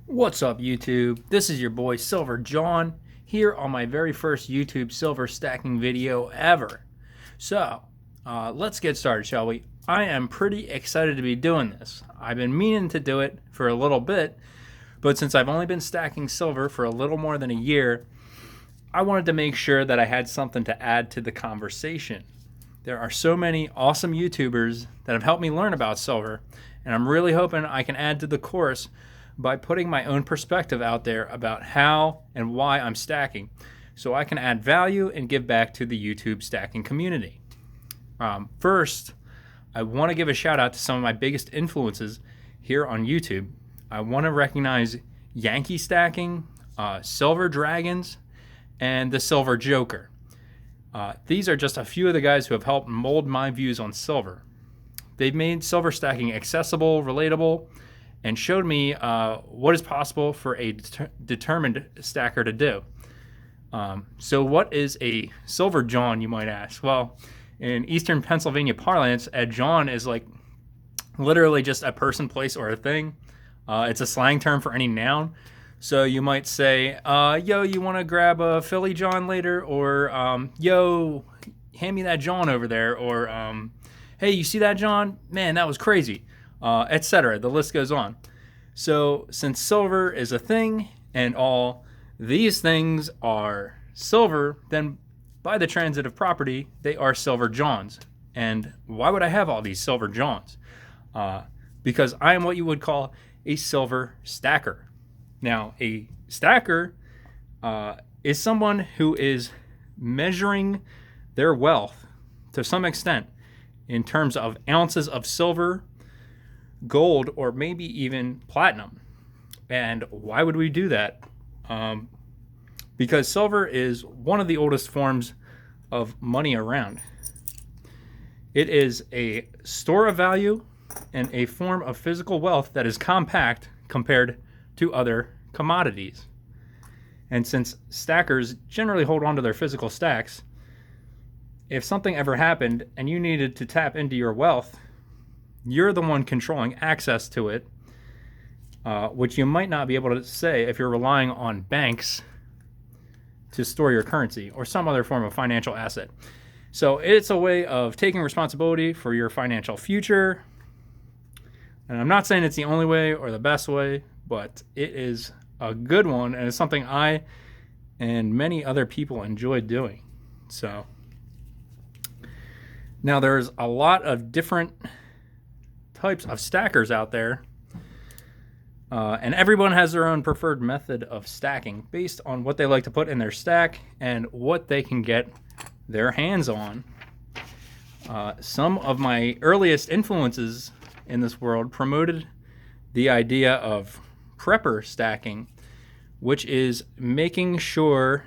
What's up, YouTube? This is your boy Silver Jawn here on my very first YouTube silver stacking video ever. So, let's get started, shall we? I am pretty excited to be doing this. I've been meaning to do it for a little bit, but since I've only been stacking silver for a little more than a year, I wanted to make sure that I had something to add to the conversation. There are so many awesome YouTubers that have helped me learn about silver, and I'm really hoping I can add to the course by putting my own perspective out there about how and why I'm stacking, so I can add value and give back to the YouTube stacking community. First, I want to give a shout out to some of my biggest influences here on YouTube. I want to recognize Yankee Stacking, Silver Dragons, and the Silver Joker. These are just a few of the guys who have helped mold my views on silver. They've made silver stacking accessible, relatable, and showed me what is possible for a determined stacker to do. So what is a Silver Jawn, you might ask? Well, in Eastern Pennsylvania parlance, a Jawn is like literally just a person, place, or a thing. It's a slang term for any noun. So you might say, yo, you want to grab a Philly Jawn later? Or, yo, hand me that Jawn over there. Or, hey, you see that Jawn? Man, that was crazy. Etc. The list goes on. So since silver is a thing and all these things are silver, then by the transitive property, they are Silver Jawns. And why would I have all these Silver Jawns? Because I am what you would call a silver stacker. Now, a stacker is someone who is measuring their wealth to some extent in terms of ounces of silver, gold, or maybe even platinum. And why would we do that? Because silver is one of the oldest forms of money around. It is a store of value and a form of physical wealth that is compact compared to other commodities. And since stackers generally hold on to their physical stacks, if something ever happened and you needed to tap into your wealth, you're the one controlling access to it, which you might not be able to say if you're relying on banks to store your currency or some other form of financial asset. So it's a way of taking responsibility for your financial future. And I'm not saying it's the only way or the best way, but it is a good one, and it's something I and many other people enjoy doing. So now there's a lot of different types of stackers out there, and everyone has their own preferred method of stacking based on what they like to put in their stack and what they can get their hands on. Some of my earliest influences in this world promoted the idea of prepper stacking, which is making sure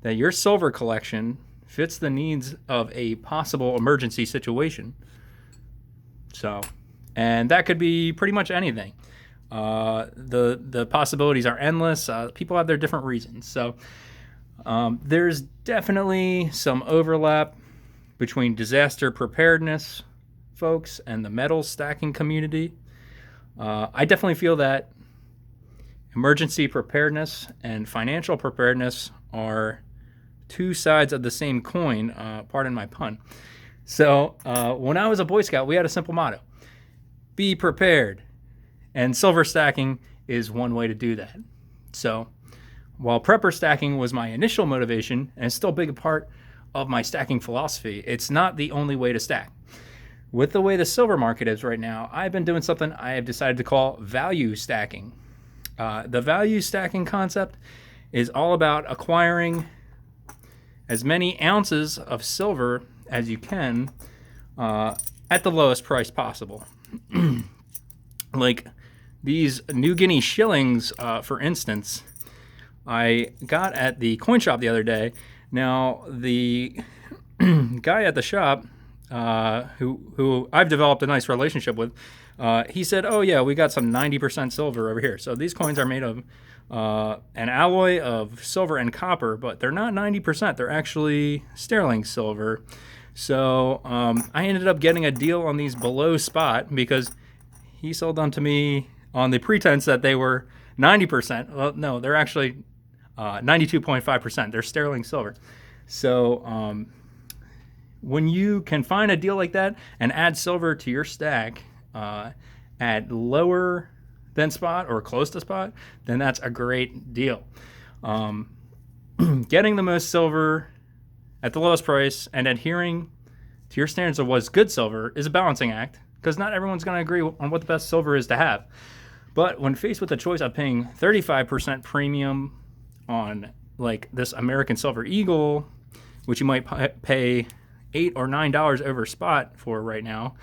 that your silver collection fits the needs of a possible emergency situation. So, and that could be pretty much anything. The possibilities are endless. People have their different reasons. So there's definitely some overlap between disaster preparedness folks and the metal stacking community. I definitely feel that emergency preparedness and financial preparedness are two sides of the same coin, pardon my pun. So when I was a Boy Scout, we had a simple motto: be prepared. And silver stacking is one way to do that. So while prepper stacking was my initial motivation, and it's still a big part of my stacking philosophy, it's not the only way to stack. With the way the silver market is right now, I've been doing something I have decided to call value stacking. The value stacking concept is all about acquiring as many ounces of silver as you can at the lowest price possible. Like these New Guinea shillings, for instance, I got at the coin shop the other day. Now, the guy at the shop, who I've developed a nice relationship with, he said, oh yeah, we got some 90% silver over here. So these coins are made of an alloy of silver and copper, but they're not 90%. They're actually sterling silver. So I ended up getting a deal on these below spot because he sold them to me on the pretense that they were 90%. Well, no, they're actually 92.5%. They're sterling silver. So when you can find a deal like that and add silver to your stack at lower than spot or close to spot, then that's a great deal. Getting the most silver at the lowest price and adhering to your standards of what's good silver is a balancing act, because not everyone's going to agree on what the best silver is to have. But when faced with the choice of paying 35% premium on like this American Silver Eagle, which you might pay $8 or $9 over spot for right now,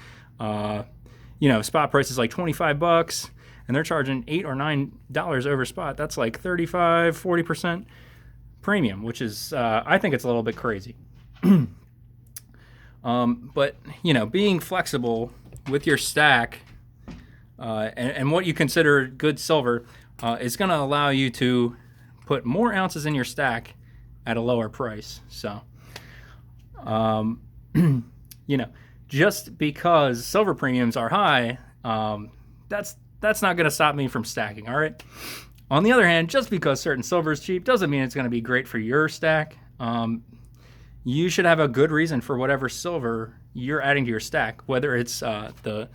spot price is like $25, and they're charging $8 or $9 over spot. That's like 35-40% premium, which is I think it's a little bit crazy. But being flexible with your stack and what you consider good silver is going to allow you to put more ounces in your stack at a lower price. So just because silver premiums are high, that's not going to stop me from stacking. All right. On the other hand, just because certain silver is cheap doesn't mean it's going to be great for your stack. You should have a good reason for whatever silver you're adding to your stack, whether it's the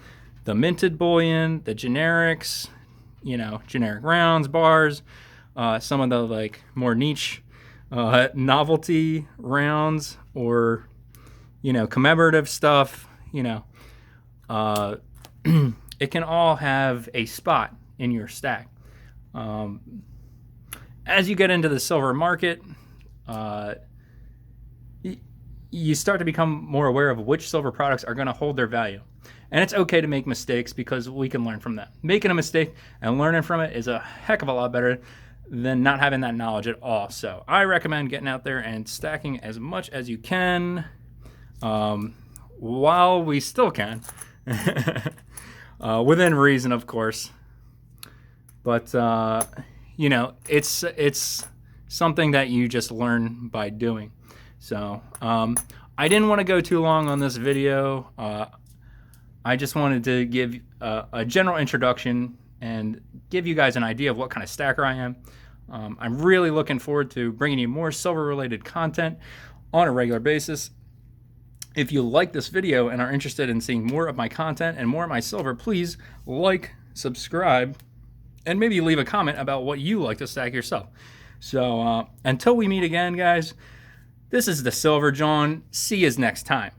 minted bullion, the generics, generic rounds, bars, some of the like more niche novelty rounds, or commemorative stuff. It can all have a spot in your stack. As you get into the silver market, you start to become more aware of which silver products are going to hold their value. And it's okay to make mistakes, because we can learn from that. Making a mistake and learning from it is a heck of a lot better than not having that knowledge at all. So I recommend getting out there and stacking as much as you can while we still can. Within reason, of course. But, it's something that you just learn by doing. So I didn't want to go too long on this video. I just wanted to give a general introduction and give you guys an idea of what kind of stacker I am. I'm really looking forward to bringing you more silver-related content on a regular basis. If you like this video and are interested in seeing more of my content and more of my silver, please like, subscribe, and maybe leave a comment about what you like to stack yourself. So until we meet again, guys, this is the Silver Jawn. See you next time.